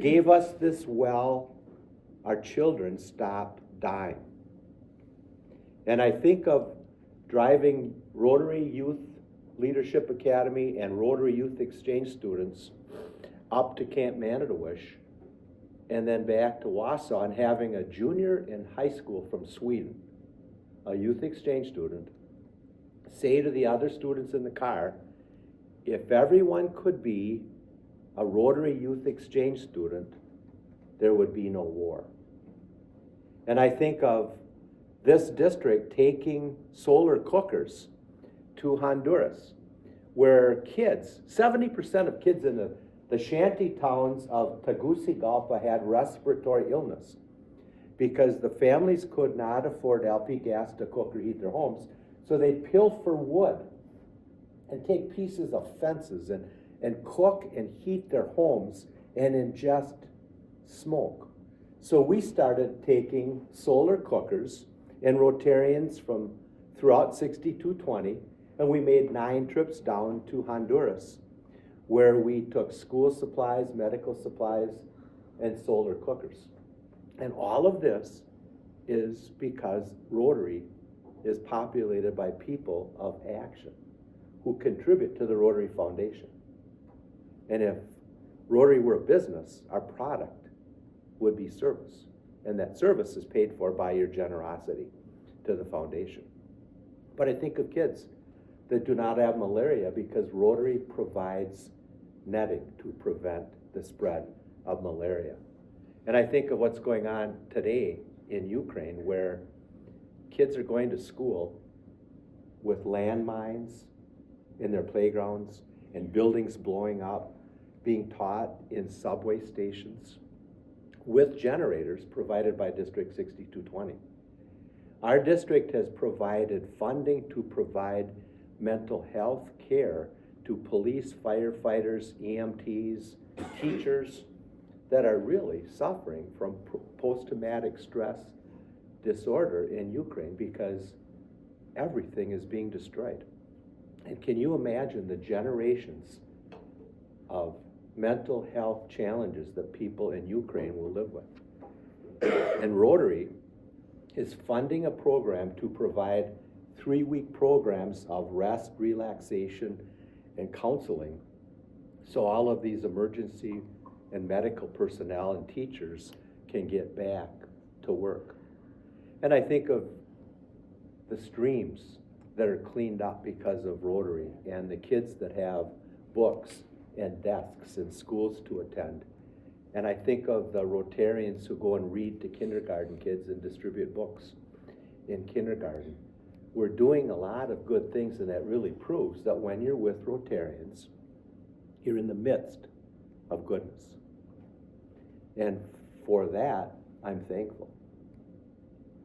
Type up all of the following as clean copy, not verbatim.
gave us this well, our children stopped dying. And I think of driving Rotary Youth Leadership Academy and Rotary Youth Exchange students up to Camp Manitowish and then back to Wausau, and having a junior in high school from Sweden, a youth exchange student, say to the other students in the car, if everyone could be a Rotary Youth Exchange student, there would be no war. And I think of this district taking solar cookers to Honduras, where kids, 70% of kids in the shanty towns of Tegucigalpa had respiratory illness because the families could not afford LP gas to cook or heat their homes, so they'd pilfer wood and take pieces of fences and cook and heat their homes and ingest smoke. So we started taking solar cookers and Rotarians from throughout 6220, and we made 9 trips down to Honduras, where we took school supplies, medical supplies, and solar cookers. And all of this is because Rotary is populated by people of action who contribute to the Rotary Foundation. And if Rotary were a business, our product would be service. And that service is paid for by your generosity to the foundation. But I think of kids that do not have malaria because Rotary provides netting to prevent the spread of malaria. And I think of what's going on today in Ukraine, where kids are going to school with landmines in their playgrounds and buildings blowing up, being taught in subway stations with generators provided by District 6220. Our district has provided funding to provide mental health care to police, firefighters, EMTs, teachers that are really suffering from post-traumatic stress disorder in Ukraine because everything is being destroyed. And can you imagine the generations of mental health challenges that people in Ukraine will live with? And Rotary is funding a program to provide 3-week programs of rest, relaxation, and counseling, so all of these emergency and medical personnel and teachers can get back to work. And I think of the streams that are cleaned up because of Rotary and the kids that have books and desks and schools to attend. And I think of the Rotarians who go and read to kindergarten kids and distribute books in kindergarten. We're doing a lot of good things, and that really proves that when you're with Rotarians, you're in the midst of goodness. And for that, I'm thankful.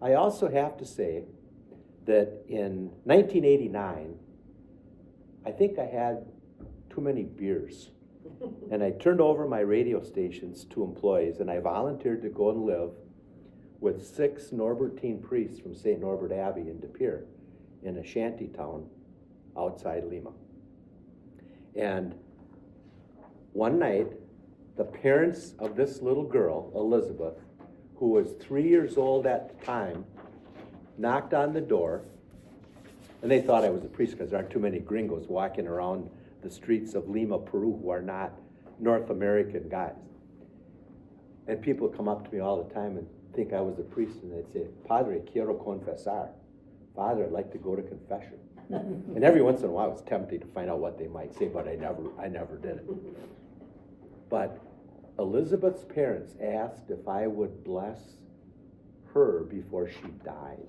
I also have to say that in 1989, I think I had too many beers. And I turned over my radio stations to employees, and I volunteered to go and live with 6 Norbertine priests from St. Norbert Abbey in De Pere in a shanty town outside Lima. And one night, the parents of this little girl, Elizabeth, who was 3 years old at the time, knocked on the door, and they thought I was a priest because there aren't too many gringos walking around the streets of Lima, Peru, who are not North American guys. And people come up to me all the time and think I was a priest, and they'd say, Padre, quiero confesar. Father, I'd like to go to confession. And every once in a while, I was tempted to find out what they might say, but I never did it. But Elizabeth's parents asked if I would bless her before she died.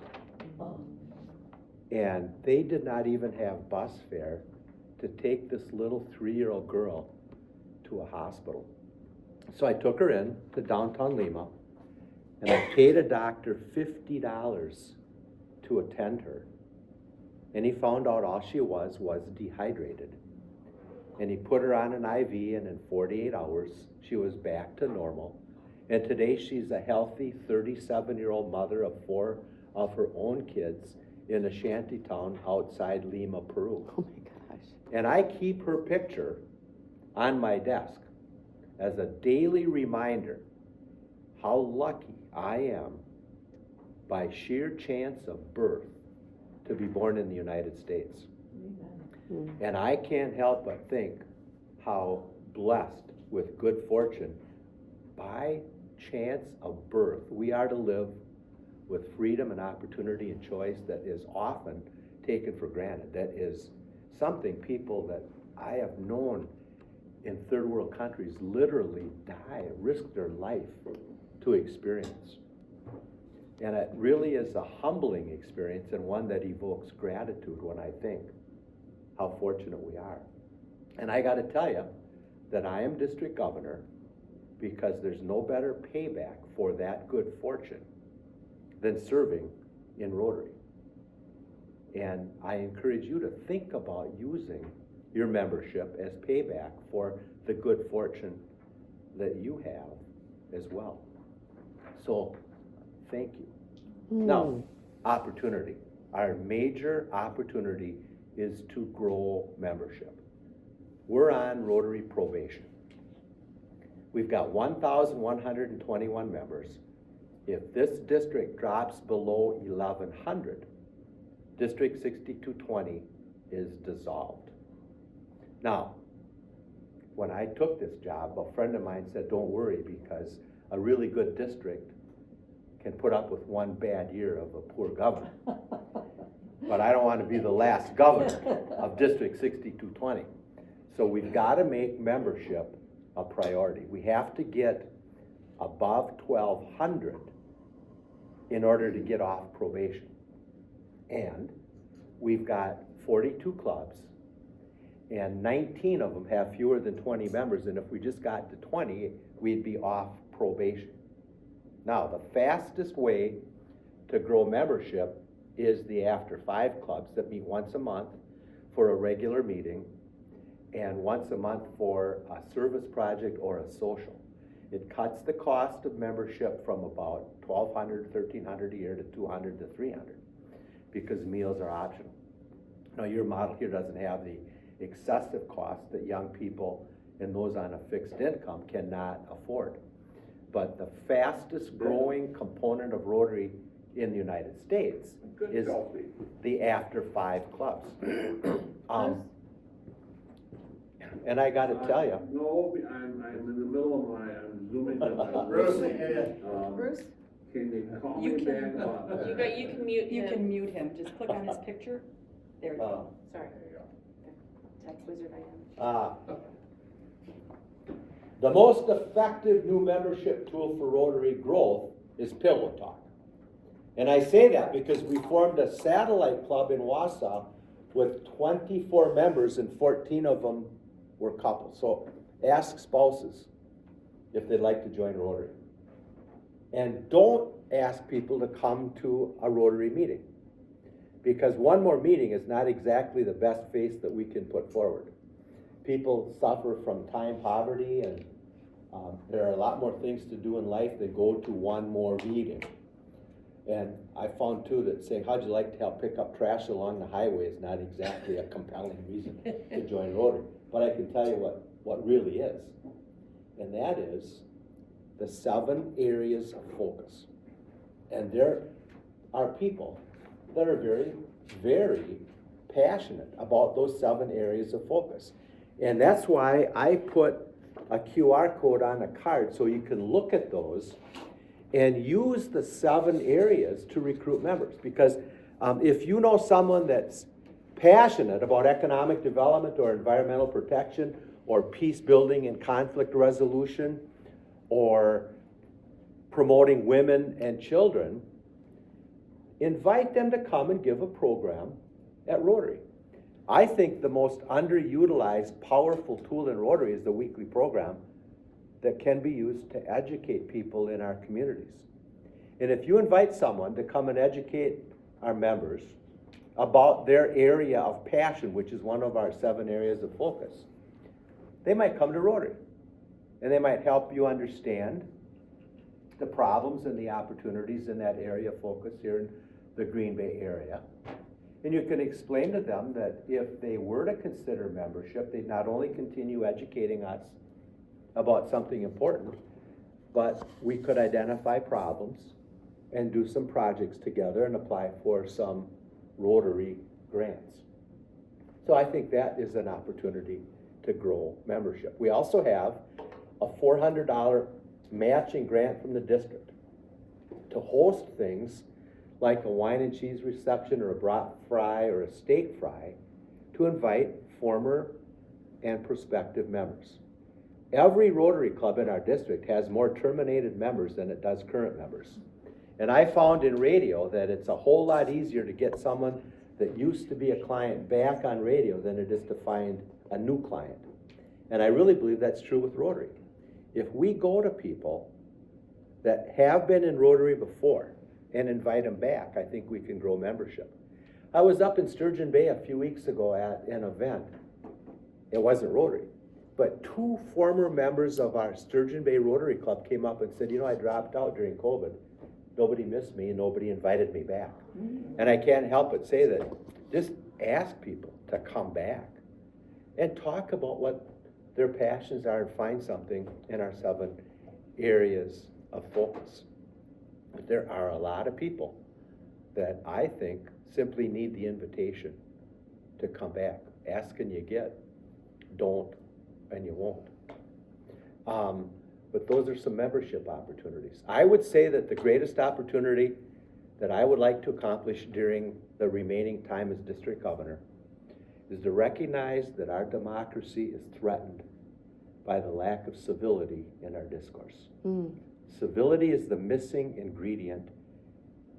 And they did not even have bus fare to take this little 3-year-old girl to a hospital. So I took her in to downtown Lima, and I paid a doctor $50 to attend her. And he found out all she was dehydrated. And he put her on an IV, and in 48 hours, she was back to normal. And today she's a healthy 37-year-old mother of 4 of her own kids in a shanty town outside Lima, Peru. Oh my gosh. And I keep her picture on my desk. as a daily reminder how lucky I am by sheer chance of birth to be born in the United States. Amen. And I can't help but think how blessed with good fortune by chance of birth we are to live with freedom and opportunity and choice that is often taken for granted. That is something people that I have known in third world countries literally die, risk their life to experience. And it really is a humbling experience and one that evokes gratitude when I think how fortunate we are. And I gotta tell you that I am district governor because there's no better payback for that good fortune than serving in Rotary. And I encourage you to think about using your membership as payback for the good fortune that you have as well. So, thank you. Now, opportunity. Our major opportunity is to grow membership. We're on Rotary probation. We've got 1,121 members. If this district drops below 1,100, District 6220 is dissolved. Now, when I took this job, a friend of mine said, don't worry, because a really good district can put up with one bad year of a poor governor. But I don't want to be the last governor of District 6220. So we've got to make membership a priority. We have to get above 1,200 in order to get off probation. And we've got 42 clubs, and 19 of them have fewer than 20 members, and if we just got to 20, we'd be off probation. Now, the fastest way to grow membership is the After 5 clubs that meet once a month for a regular meeting and once a month for a service project or a social. It cuts the cost of membership from about $1,200, $1,300 a year to $200 to $300 because meals are optional. Now, your model here doesn't have the excessive costs that young people and those on a fixed income cannot afford. But the fastest growing component of Rotary in the United States is the After 5 clubs. And I got to tell you. No, I'm in the middle of I'm zooming in my Bruce, Bruce? Can you call You me can- back? You can mute him. You can mute him, just click on his picture. There you go. Sorry. Tech wizard I am. The most effective new membership tool for Rotary growth is Pillow Talk. And I say that because we formed a satellite club in Wausau with 24 members and 14 of them were couples. So ask spouses if they'd like to join Rotary. And don't ask people to come to a Rotary meeting, because one more meeting is not exactly the best face that we can put forward. People suffer from time poverty, and there are a lot more things to do in life than go to one more meeting. And I found too that saying, how'd you like to help pick up trash along the highway is not exactly a compelling reason to join Rotary. But I can tell you what really is, and that is the 7 areas of focus. And there are people that are very, very passionate about those 7 areas of focus. And that's why I put a QR code on a card so you can look at those and use the 7 areas to recruit members. Because if you know someone that's passionate about economic development or environmental protection or peace building and conflict resolution or promoting women and children, invite them to come and give a program at Rotary. I think the most underutilized, powerful tool in Rotary is the weekly program that can be used to educate people in our communities. And if you invite someone to come and educate our members about their area of passion, which is one of our 7 areas of focus, they might come to Rotary. And they might help you understand the problems and the opportunities in that area of focus here in the Green Bay area. And you can explain to them that if they were to consider membership, they'd not only continue educating us about something important, but we could identify problems and do some projects together and apply for some Rotary grants. So I think that is an opportunity to grow membership. We also have a $400 matching grant from the district to host things like a wine and cheese reception or a brat fry or a steak fry to invite former and prospective members. Every Rotary Club in our district has more terminated members than it does current members. And I found in radio that it's a whole lot easier to get someone that used to be a client back on radio than it is to find a new client. And I really believe that's true with Rotary. If we go to people that have been in Rotary before and invite them back, I think we can grow membership. I was up in Sturgeon Bay a few weeks ago at an event. It wasn't Rotary, but 2 former members of our Sturgeon Bay Rotary Club came up and said, I dropped out during COVID. Nobody missed me and nobody invited me back. And I can't help but say that just ask people to come back and talk about what their passions are and find something in our 7 areas of focus. But there are a lot of people that I think simply need the invitation to come back. Ask and you get, don't and you won't. But those are some membership opportunities. I would say that the greatest opportunity that I would like to accomplish during the remaining time as district governor is to recognize that our democracy is threatened by the lack of civility in our discourse. Civility is the missing ingredient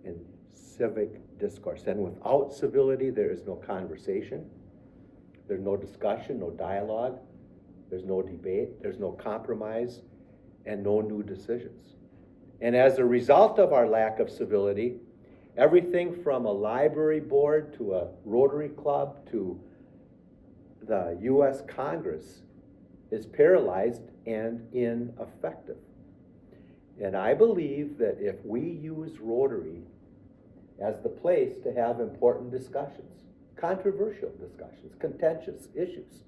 in civic discourse. And without civility, there is no conversation, there's no discussion, no dialogue, there's no debate, there's no compromise, and no new decisions. And as a result of our lack of civility, everything from a library board to a Rotary Club to the U.S. Congress is paralyzed and ineffective. And I believe that if we use Rotary as the place to have important discussions, controversial discussions, contentious issues,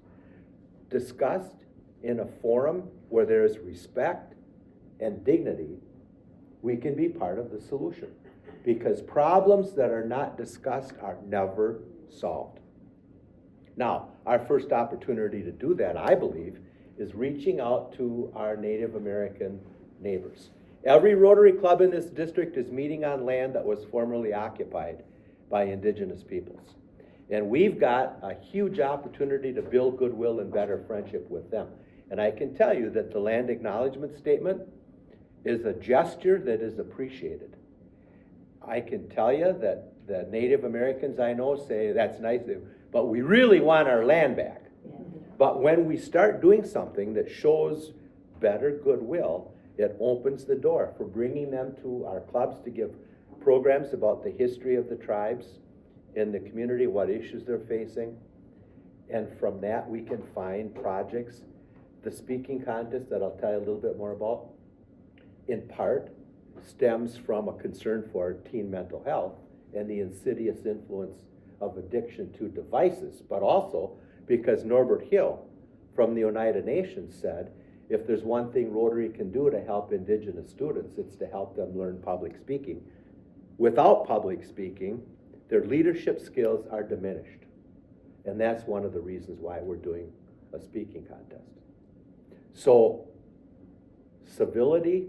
discussed in a forum where there is respect and dignity, we can be part of the solution. Because problems that are not discussed are never solved. Now, our first opportunity to do that, I believe, is reaching out to our Native American neighbors. Every Rotary Club in this district is meeting on land that was formerly occupied by indigenous peoples. And we've got a huge opportunity to build goodwill and better friendship with them. And I can tell you that the land acknowledgement statement is a gesture that is appreciated. I can tell you that the Native Americans I know say, that's nice, but we really want our land back. But when we start doing something that shows better goodwill, it opens the door for bringing them to our clubs to give programs about the history of the tribes in the community, what issues they're facing. And from that, we can find projects. The speaking contest that I'll tell you a little bit more about, in part, stems from a concern for teen mental health and the insidious influence of addiction to devices, but also because Norbert Hill from the United Nations said, if there's one thing Rotary can do to help Indigenous students, it's to help them learn public speaking. Without public speaking, their leadership skills are diminished. And that's one of the reasons why we're doing a speaking contest. So, civility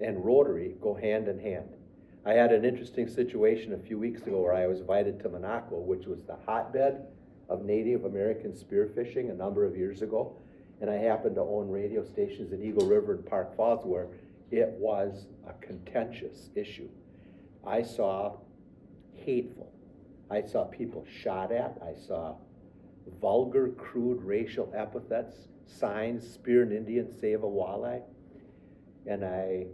and Rotary go hand in hand. I had an interesting situation a few weeks ago where I was invited to Monaco, which was the hotbed of Native American spearfishing a number of years ago. And I happened to own radio stations in Eagle River and Park Falls where it was a contentious issue. I saw hateful. I saw people shot at. I saw vulgar, crude racial epithets, signs, spear an Indian, save a walleye. And I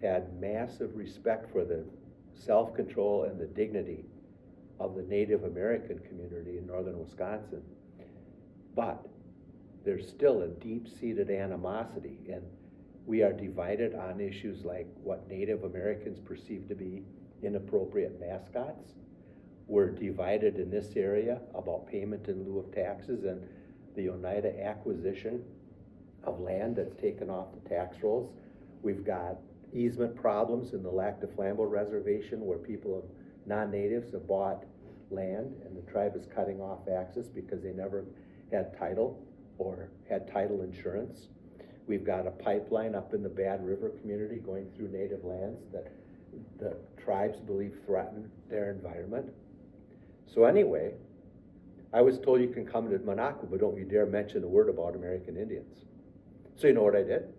had massive respect for the self-control and the dignity of the Native American community in northern Wisconsin. But there's still a deep-seated animosity, and we are divided on issues like what Native Americans perceive to be inappropriate mascots. We're divided in this area about payment in lieu of taxes and the Oneida acquisition of land that's taken off the tax rolls. We've got easement problems in the Lac de Flambeau Reservation where people, non-natives, have bought land and the tribe is cutting off access because they never had title or had title insurance. We've got a pipeline up in the Bad River community going through native lands that the tribes believe threaten their environment. So anyway, I was told you can come to Monaco, but don't you dare mention a word about American Indians. So you know what I did?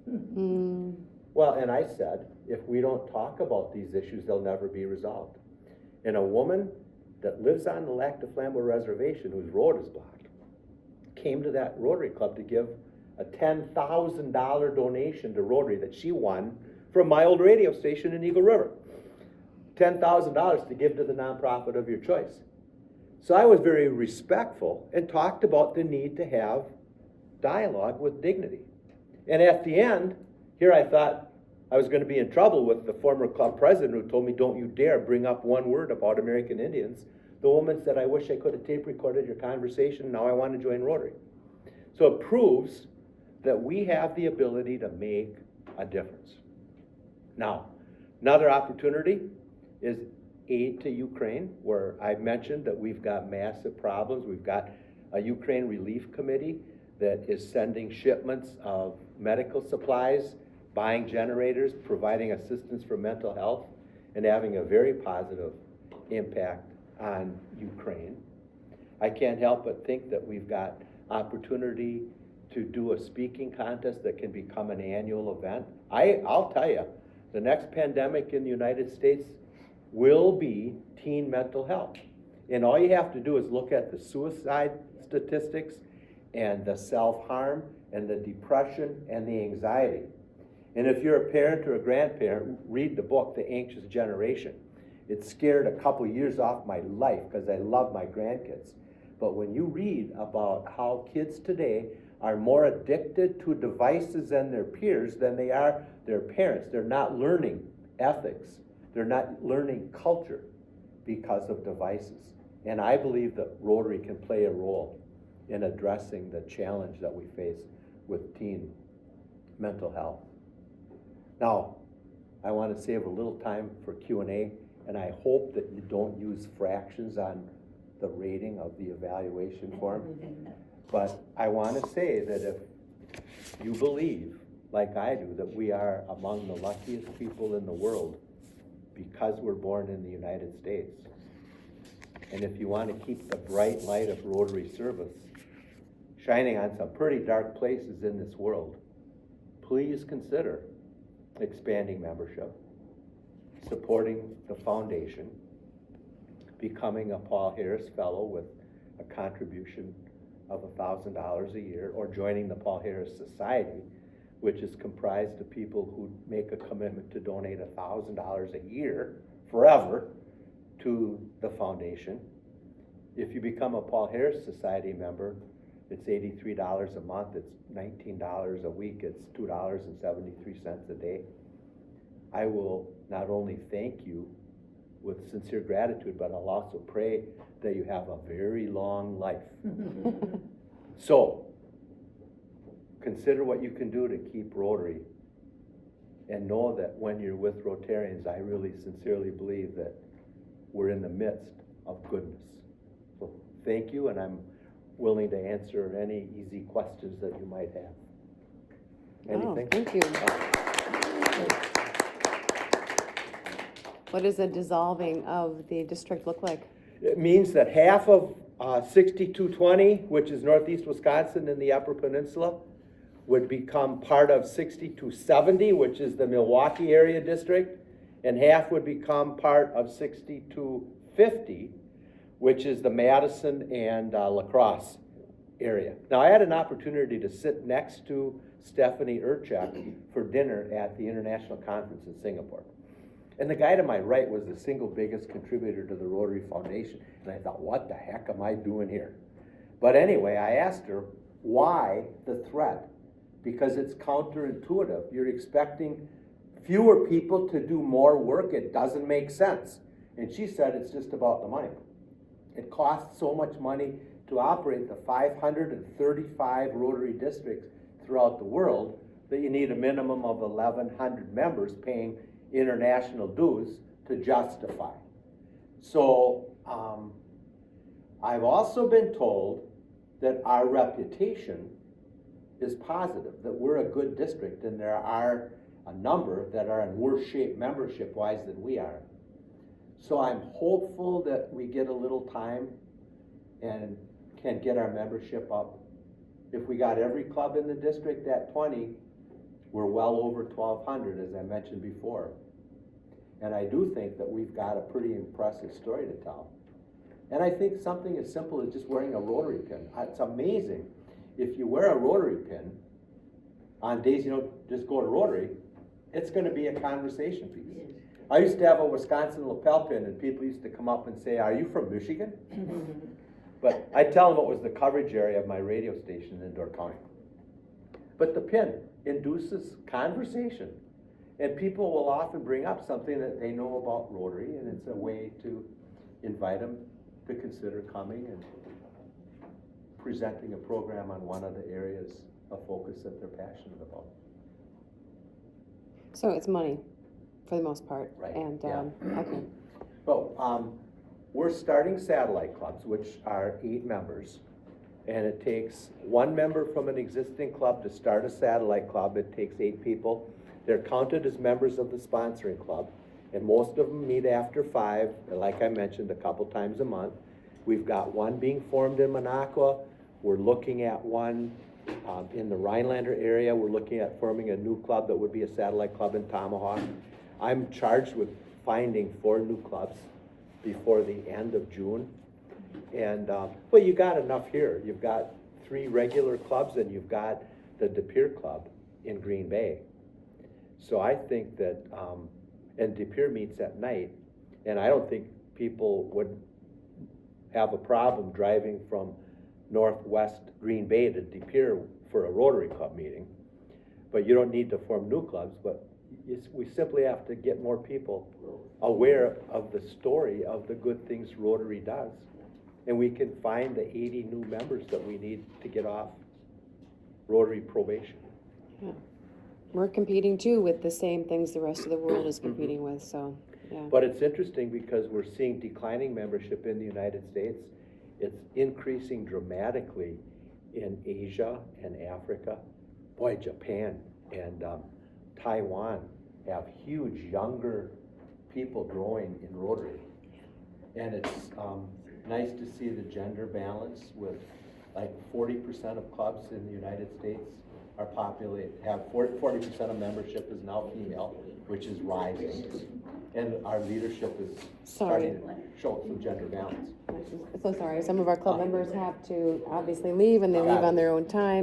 Well, and I said, if we don't talk about these issues, they'll never be resolved. And a woman that lives on the Lac de Flambeau Reservation, whose road is blocked, came to that Rotary Club to give a $10,000 donation to Rotary that she won from my old radio station in Eagle River. $10,000 to give to the nonprofit of your choice. So I was very respectful and talked about the need to have dialogue with dignity. And at the end, here I thought I was going to be in trouble with the former club president who told me, don't you dare bring up one word about American Indians. The woman said, I wish I could have tape recorded your conversation. Now I want to join Rotary. So it proves that we have the ability to make a difference. Now, another opportunity is aid to Ukraine, where I've mentioned that we've got massive problems. We've got a Ukraine Relief Committee that is sending shipments of medical supplies, buying generators, providing assistance for mental health, and having a very positive impact on Ukraine. I can't help but think that we've got opportunity to do a speaking contest that can become an annual event. I'll tell you, the next pandemic in the United States will be teen mental health. And all you have to do is look at the suicide statistics and the self-harm and the depression and the anxiety. And if you're a parent or a grandparent, read the book, The Anxious Generation. It scared a couple years off my life because I love my grandkids. But when you read about how kids today are more addicted to devices and their peers than they are their parents, they're not learning ethics. They're not learning culture because of devices. And I believe that Rotary can play a role in addressing the challenge that we face with teen mental health. Now, I want to save a little time for Q&A, and I hope that you don't use fractions on the rating of the evaluation form. But I want to say that if you believe, like I do, that we are among the luckiest people in the world because we're born in the United States, and if you want to keep the bright light of Rotary service shining on some pretty dark places in this world, please consider expanding membership, supporting the foundation, becoming a Paul Harris Fellow with a contribution of $1,000 a year, or joining the Paul Harris Society, which is comprised of people who make a commitment to donate $1,000 a year forever to the foundation. If you become a Paul Harris Society member, it's $83 a month, it's $19 a week, it's $2.73 a day. I will not only thank you with sincere gratitude, but I'll also pray that you have a very long life. So, consider what you can do to keep Rotary, and know that when you're with Rotarians, I really sincerely believe that we're in the midst of goodness. So thank you, and I'm willing to answer any easy questions that you might have. Anything? Thank you. What does a dissolving of the district look like? It means that half of 6220, which is northeast Wisconsin in the Upper Peninsula, would become part of 6270, which is the Milwaukee area district, and half would become part of 6250, which is the Madison and La Crosse area. Now, I had an opportunity to sit next to Stephanie Urchak for dinner at the International Conference in Singapore. And the guy to my right was the single biggest contributor to the Rotary Foundation. And I thought, what the heck am I doing here? But anyway, I asked her, why the threat? Because it's counterintuitive. You're expecting fewer people to do more work. It doesn't make sense. And she said it's just about the money. It costs so much money to operate the 535 Rotary districts throughout the world, that you need a minimum of 1,100 members paying international dues to justify. So, I've also been told that our reputation is positive, that we're a good district, and there are a number that are in worse shape membership-wise than we are. So I'm hopeful that we get a little time and can get our membership up. If we got every club in the district at 20, we're well over 1,200, as I mentioned before. And I do think that we've got a pretty impressive story to tell. And I think something as simple as just wearing a Rotary pin. It's amazing. If you wear a Rotary pin on days you don't just go to Rotary, it's gonna be a conversation piece. I used to have a Wisconsin lapel pin, and people used to come up and say, "Are you from Michigan?" But I tell them it was the coverage area of my radio station in Door County. But the pin induces conversation, and people will often bring up something that they know about Rotary, and it's a way to invite them to consider coming and presenting a program on one of the areas of focus that they're passionate about. So it's money, for the most part. Right, And, yeah. okay. Well, we're starting satellite clubs, which are 8 members. And it takes 1 member from an existing club to start a satellite club. It takes 8 people. They're counted as members of the sponsoring club. And most of them meet after 5, like I mentioned, a couple times a month. We've got one being formed in Minocqua. We're looking at one in the Rhinelander area. We're looking at forming a new club that would be a satellite club in Tomahawk. I'm charged with finding 4 new clubs before the end of June. And, well, you got enough here. You've got 3 regular clubs, and you've got the De Pere Club in Green Bay. So I think that, and De Pere meets at night, and I don't think people would have a problem driving from northwest Green Bay to De Pere for a Rotary Club meeting. But you don't need to form new clubs, but we simply have to get more people aware of the story of the good things Rotary does. And we can find the 80 new members that we need to get off Rotary probation. Yeah. We're competing too with the same things the rest of the world is competing with, so, yeah. But it's interesting because we're seeing declining membership in the United States. It's increasing dramatically in Asia and Africa. Boy, Japan and Taiwan have huge younger people growing in Rotary. And it's nice to see the gender balance with like 40% of clubs in the United States are have 40% of membership is now female, which is rising. And our leadership is starting to show some gender balance. So sorry, some of our club members have to obviously leave, and they leave on their own time.